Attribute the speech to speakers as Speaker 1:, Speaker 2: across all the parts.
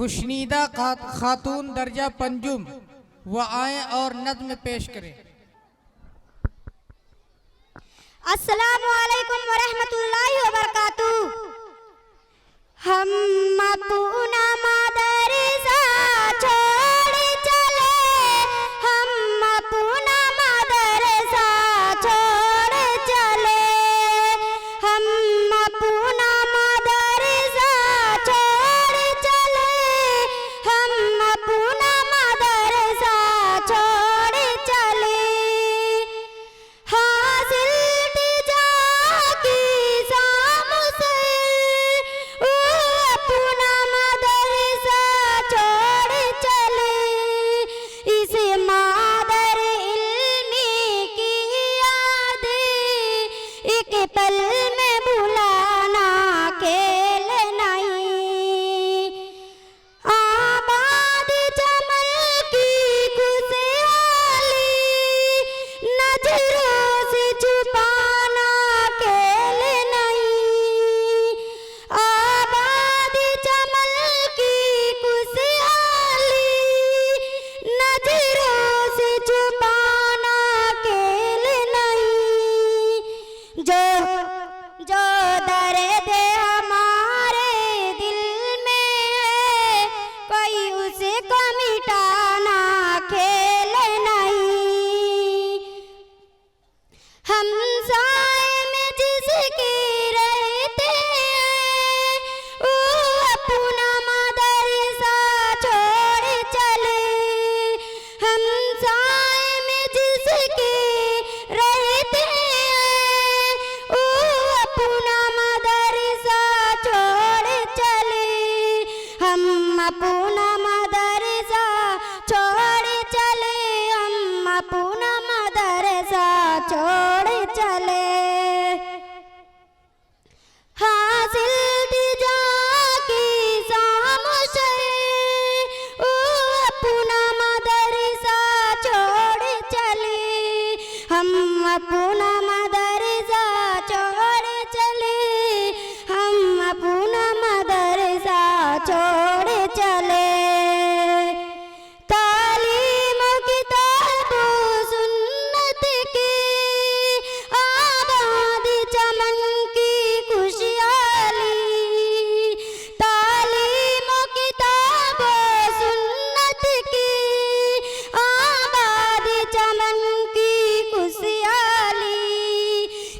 Speaker 1: खुशनीदा खातून दर्जा पंजुम वो आए और नज़्म पेश करें।
Speaker 2: अस्सलामु अलैकुम व रहमतुल्लाहि व बरकातुहू। हम अपना मदरसा छोड़ चले, हम अपना मदरसा छोड़ चले, हम अपना मदरसा छोड़ चले, हम अपना मदरसा छोड़ चले। हासिल की सामुसे वो अपना मदरसा छोड़ चले, इसे मादर इल्मी की याद एक पल में भुलाना खेल नहीं। आबाद चमन की खुशहाली नजरों से छुपाना खेल नहीं। आबाद चमन की खुशहाली नजरों से छुपाना खेल नहीं। जो दर्द हमारे दिल में है, कोई उसे को मिटाना खेल नहीं। हम साए में जिसके रहते हैं, वो अपना मदरसा छोड़ चले। हम साए में जिसके रहते हैं, वो अपना मदरसा छोड़ चले। हम अपना मदरसा छोड़ चले, हम अपना मदरसा छोड़ चले। हासिल दिजा की सामुसे वो अपना मदरसा छोड़ चले, हम अपना मदरसा छोड़ चले, हम अपना मदरसा छोड़ चले। तालीम किताब सुन्नत की आबाद चमन की खुशहाली, तालीम किताब सुन्नत की आबाद चमन की खुशहाली।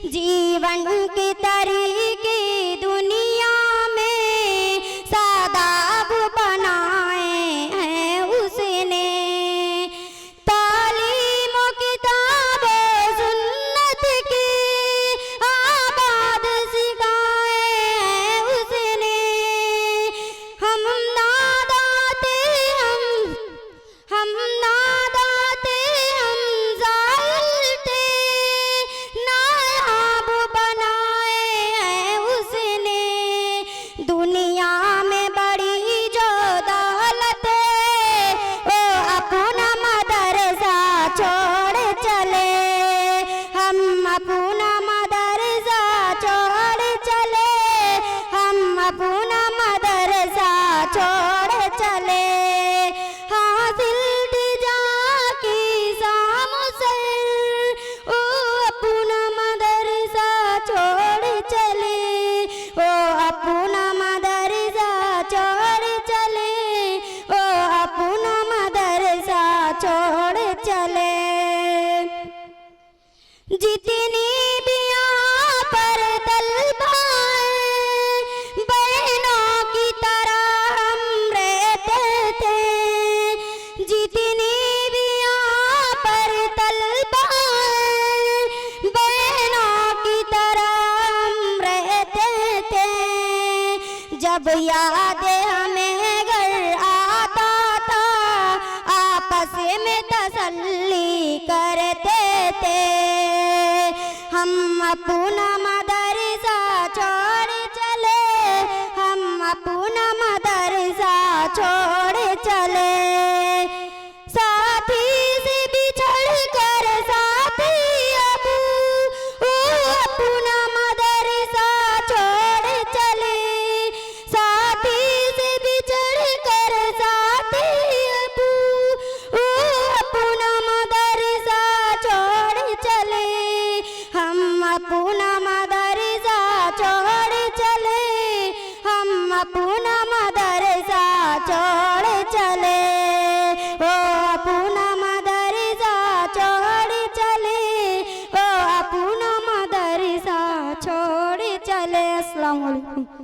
Speaker 2: जीवन के तरीके दुनिया में सादाब बनाए हैं उसने। तालीम किताब सुन्नत की आबाद सिखाए हैं उसने। हम नादाते हम नादाते हम जालते नायाब बनाए हैं उसने। दुनिया में बड़ी जो दौलत है, वो अपना मदरसा छोड़ चले। हम अपना मदरसा छोड़ चले, हम अपना मदरसा छोड़ चले। हासिल दिजा की सामुसे वो अपना मदरसा छोड़ चले, वो अपना मदरसा छोड़ चले, वो अपना मदरसा छोड़ चले। जितनी भी यहाँ पर तलबाएं बहनों की तरह हम रहते थे, जितनी भी यहाँ पर तलबाएं बहनों की तरह हम रहते थे। जब याद हमें घर आता था, आपस में तसल्ली करते थे। हम अपना मदरसा छोड़ चले, हम अपना मदरसा छोड़ चले। साथी से बिछड़ कर साथी अब वो अपना मदरसा छोड़ चले। साथी से बिछड़ कर अपना मदरसा छोड़ चले, हम अपना मदरसा छोड़ चले, ओ अपना मदरसा छोड़ चले, ओ अपना मदरसा छोड़ चले। अस्सलाम वालेकुम।